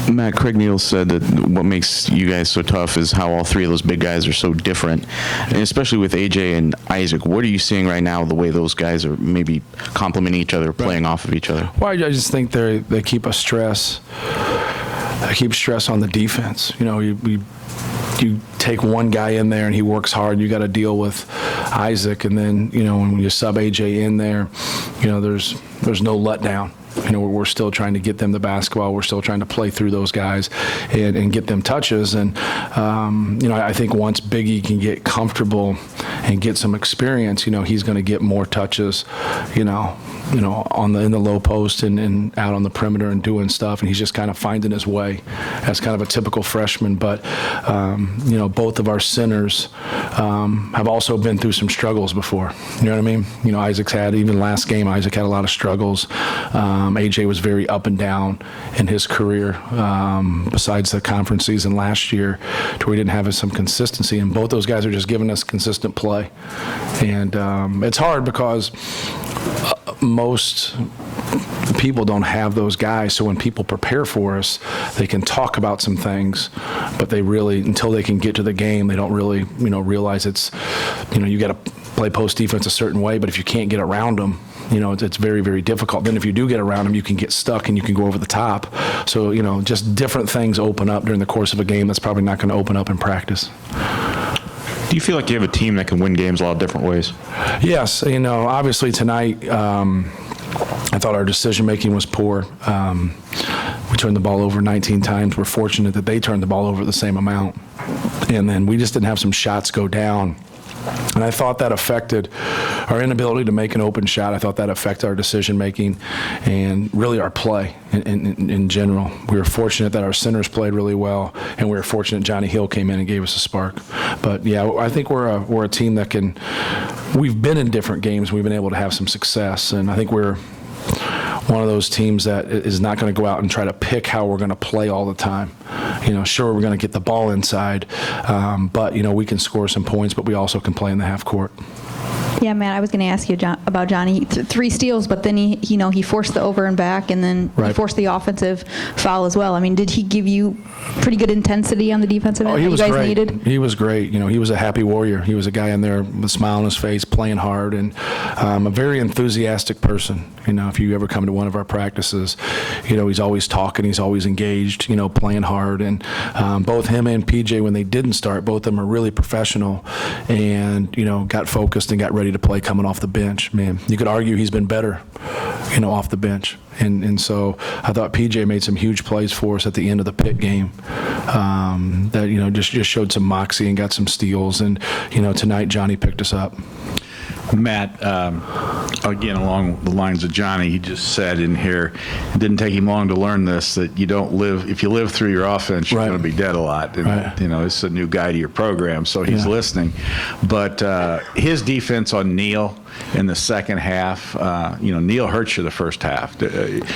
Matt, Craig Neal said that what makes you guys so tough is how all three of those big guys are so different, and especially with AJ and Isaac. What are you seeing right now, the way those guys are maybe complementing each other, playing off of each other? Well, I just think they keep a stress. They keep stress on the defense. You know, you take one guy in there and he works hard. You got to deal with Isaac, and then when you sub AJ in there, there's no letdown. We're still trying to get them the basketball. We're still trying to play through those guys and get them touches. And, I think once Biggie can get comfortable and get some experience, he's going to get more touches, in the low post and out on the perimeter and doing stuff. And he's just kind of finding his way as kind of a typical freshman. But, both of our centers have also been through some struggles before. You know what I mean? Isaac's had, even last game, Isaac had a lot of struggles. AJ was very up and down in his career, besides the conference season last year, to where he didn't have some consistency. And both those guys are just giving us consistent play. And it's hard because most people don't have those guys. So when people prepare for us, they can talk about some things, but they really, until they can get to the game, they don't really, realize it's, you got to play post defense a certain way. But if you can't get around them, it's very, very difficult. Then if you do get around them, you can get stuck and you can go over the top. So, just different things open up during the course of a game that's probably not going to open up in practice. Do you feel like you have a team that can win games a lot of different ways? Yes. Obviously tonight, I thought our decision-making was poor. We turned the ball over 19 times. We're fortunate that they turned the ball over the same amount. And then we just didn't have some shots go down. And I thought that affected our inability to make an open shot. I thought that affected our decision-making and really our play in general. We were fortunate that our centers played really well, and we were fortunate Johnny Hill came in and gave us a spark. But, yeah, I think we're a team that can – we've been in different games. We've been able to have some success, and I think we're one of those teams that is not going to go out and try to pick how we're going to play all the time. Sure, we're going to get the ball inside, but, we can score some points, but we also can play in the half court. Yeah, Matt, I was going to ask you about Johnny. 3 steals, but then he forced the over and back, and then he forced the offensive foul as well. I mean, did he give you pretty good intensity on the defensive end that you guys needed? He was great. He was a happy warrior. He was a guy in there with a smile on his face, playing hard, and a very enthusiastic person. If you ever come to one of our practices, he's always talking, he's always engaged, playing hard. And both him and PJ, when they didn't start, both of them are really professional and, got focused and got ready to play coming off the bench. Man, you could argue he's been better, off the bench. And so I thought PJ made some huge plays for us at the end of the Pitt game that, just showed some moxie and got some steals. And, tonight Johnny picked us up. Matt, again, along the lines of Johnny, he just said in here, it didn't take him long to learn this, that you don't live, if you live through your offense, you're going to be dead a lot. And, this is a new guy to your program, so he's listening. But his defense on Neal in the second half, Neal hurt you the first half. Do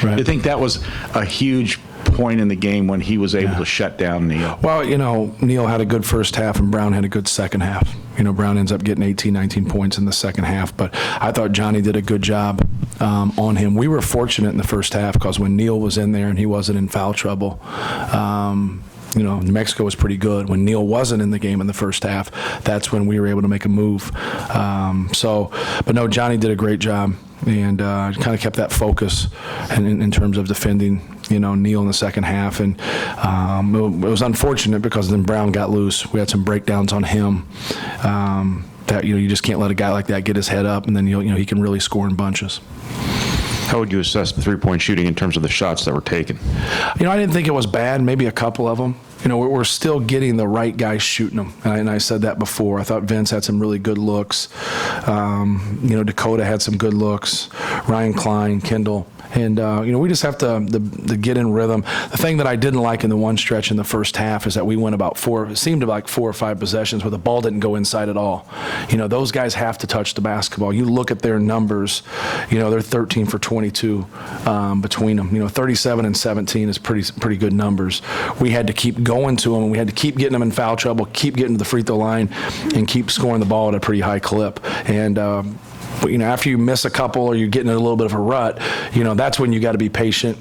you think that was a huge point in the game when he was able to shut down Neal? Well, Neal had a good first half and Brown had a good second half. Brown ends up getting 18, 19 points in the second half, but I thought Johnny did a good job on him. We were fortunate in the first half because when Neal was in there and he wasn't in foul trouble, New Mexico was pretty good. When Neal wasn't in the game in the first half, that's when we were able to make a move. But no, Johnny did a great job and kind of kept that focus in terms of defending, Neal in the second half. And it was unfortunate because then Brown got loose. We had some breakdowns on him that, you just can't let a guy like that get his head up, and then, he can really score in bunches. How would you assess the three-point shooting in terms of the shots that were taken? I didn't think it was bad, maybe a couple of them. We're still getting the right guys shooting them, and I said that before. I thought Vince had some really good looks. Dakota had some good looks. Ryan Klein, Kendall. And, we just have to get in rhythm. The thing that I didn't like in the one stretch in the first half is that we went about 4 or 5 possessions where the ball didn't go inside at all. Those guys have to touch the basketball. You look at their numbers, they're 13 for 22 between them. 37 and 17 is pretty good numbers. We had to keep going to them, and we had to keep getting them in foul trouble, keep getting to the free throw line, and keep scoring the ball at a pretty high clip. And, after you miss a couple or you're getting in a little bit of a rut, that's when you got to be patient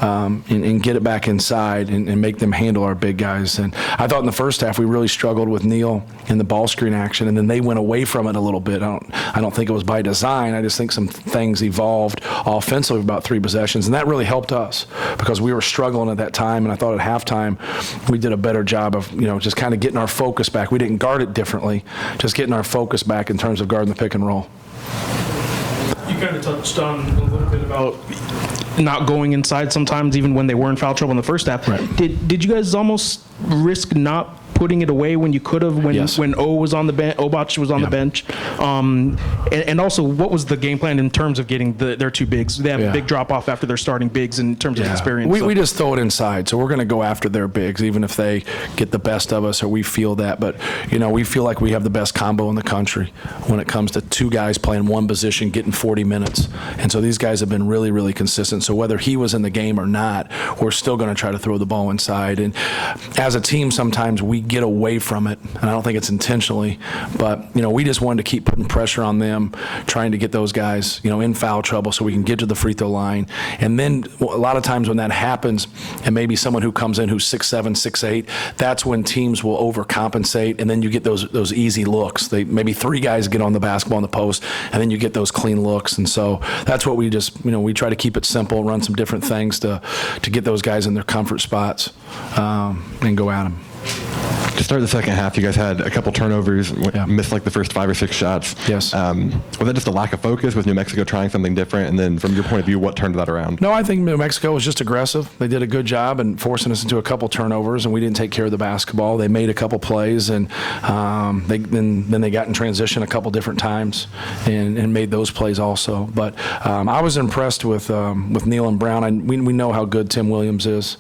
and get it back inside and make them handle our big guys. And I thought in the first half we really struggled with Neal in the ball screen action, and then they went away from it a little bit. I don't think it was by design. I just think some things evolved offensively about 3 possessions, and that really helped us because we were struggling at that time. And I thought at halftime we did a better job of just kind of getting our focus back. We didn't guard it differently, just getting our focus back in terms of guarding the pick and roll. You kind of touched on a little bit about not going inside sometimes, even when they were in foul trouble in the first half. Right. Did you guys almost risk not putting it away when you could have, when Yes. when Obach was on the bench? And also, what was the game plan in terms of getting their 2 bigs? They have a big drop off after their starting bigs in terms of experience. We just throw it inside, so we're going to go after their bigs, even if they get the best of us or we feel that. But we feel like we have the best combo in the country when it comes to 2 guys playing one position, getting 40 minutes. And so these guys have been really, really consistent. So whether he was in the game or not, we're still going to try to throw the ball inside. And as a team, sometimes we get away from it, and I don't think it's intentionally, but we just wanted to keep putting pressure on them, trying to get those guys in foul trouble so we can get to the free throw line. And then a lot of times when that happens, and maybe someone who comes in who's 6'7", 6'8", that's when teams will overcompensate, and then you get those easy looks. Maybe 3 guys get on the basketball in the post, and then you get those clean looks. And so that's what we just we try to keep it simple, run some different things to get those guys in their comfort spots and go at them. To start the second half, you guys had a couple turnovers, missed like the first 5 or 6 shots. Yes. Was that just a lack of focus with New Mexico trying something different? And then from your point of view, what turned that around? No, I think New Mexico was just aggressive. They did a good job in forcing us into a couple turnovers, and we didn't take care of the basketball. They made a couple plays, and then they got in transition a couple different times and made those plays also. But I was impressed with Neal and Brown. We know how good Tim Williams is.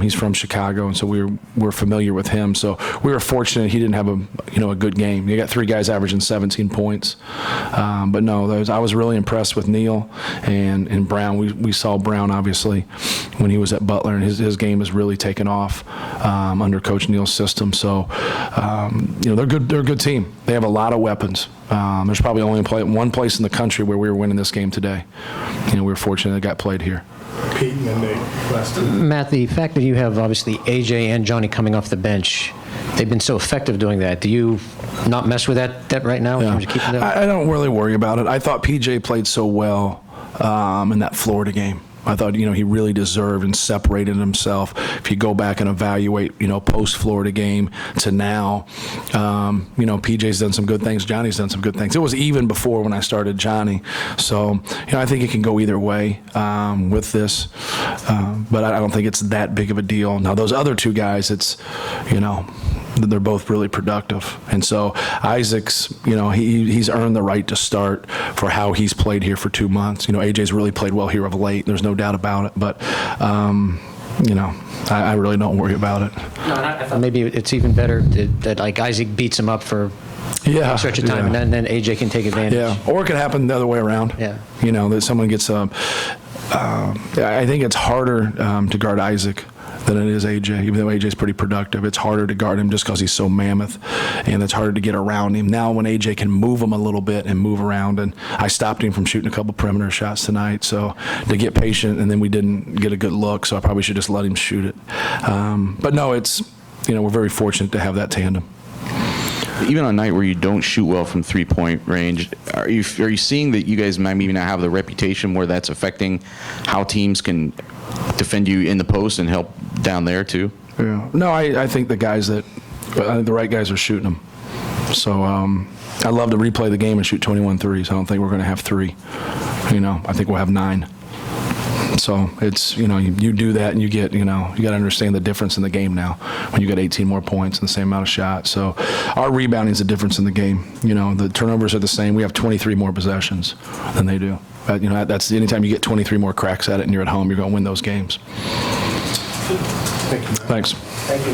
He's from Chicago, and so we're familiar with him. So we were fortunate he didn't have a good game. You got 3 guys averaging 17 points. But no, I was really impressed with Neal and Brown. We saw Brown obviously when he was at Butler, and his game has really taken off under Coach Neal's system. So they're good. They're a good team. They have a lot of weapons. There's probably only one place in the country where we were winning this game today. We were fortunate it got played here. Pete and then Nate. Matt, the fact that you have obviously AJ and Johnny coming off the bench, they've been so effective doing that. Do you not mess with that right now in terms of keeping them? I don't really worry about it. I thought PJ played so well in that Florida game. I thought, he really deserved and separated himself. If you go back and evaluate, post-Florida game to now, PJ's done some good things. Johnny's done some good things. It was even before when I started Johnny. So, I think it can go either way with this. But I don't think it's that big of a deal. Now, those other 2 guys, it's, they're both really productive. And so Isaac's, he's earned the right to start for how he's played here for 2 months. AJ's really played well here of late. There's no doubt about it. But, I really don't worry about it. No, I thought maybe it's even better that like Isaac beats him up for a stretch of time, and then AJ can take advantage. Yeah, or it could happen the other way around. Yeah. That someone gets I think it's harder to guard Isaac than it is AJ. Even though AJ's pretty productive, it's harder to guard him just because he's so mammoth, and it's harder to get around him. Now when AJ can move him a little bit and move around, and I stopped him from shooting a couple perimeter shots tonight, so to get patient, and then we didn't get a good look, so I probably should just let him shoot it. But no, it's, we're very fortunate to have that tandem. Even on a night where you don't shoot well from 3-point range, are you seeing that you guys might maybe not have the reputation where that's affecting how teams can defend you in the post and help down there too? Yeah. No, I think the right guys are shooting them. So I'd love to replay the game and shoot 21 threes. I don't think we're going to have 3. I think we'll have 9. So it's, you do that and you get, you got to understand the difference in the game now when you got 18 more points and the same amount of shots. So our rebounding is a difference in the game. The turnovers are the same. We have 23 more possessions than they do. But, that's anytime you get 23 more cracks at it and you're at home, you're going to win those games. Thank you. Thanks. Thank you.